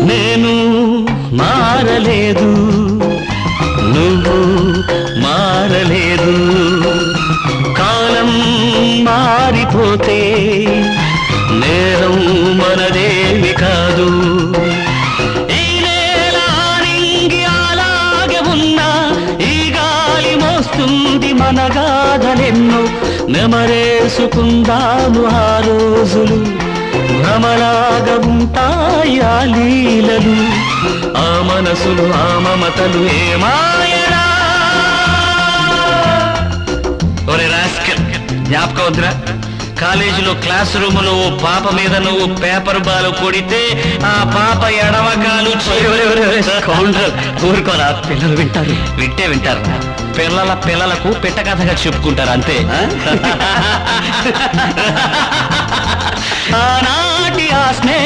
నేను మారలేదు, నువ్వు మారలేదు. కాలం మారిపోతే నేరం మనదేమి కాదు. ఈ నేల నింగి అలాగే ఉన్నా ఈ గాలి మోస్తుంది మన గాథలెన్నో. నెమరేసుకుందాము ఆ రోజులు, భ్రమలాగా ఉంటాయి ఆ లీలలు. ఆ మనసులు ఆ మమతలు ఏమాయరా. ఒరే రాస్కెల్, జ్ఞాపకం వద్దురా? కాలేజీలో క్లాస్ రూమ్ లో పాప మీద నువ్వు పేపర్ బాల్ కొడితే ఆ పాప ఎడమకాలు ఊరుకోరా, పిల్లలు వింటారు. వింటారు, పిల్లలకు పెట్ట కథగా చెప్పుకుంటారు అంతే. ఆనాటి ఆ స్నేహ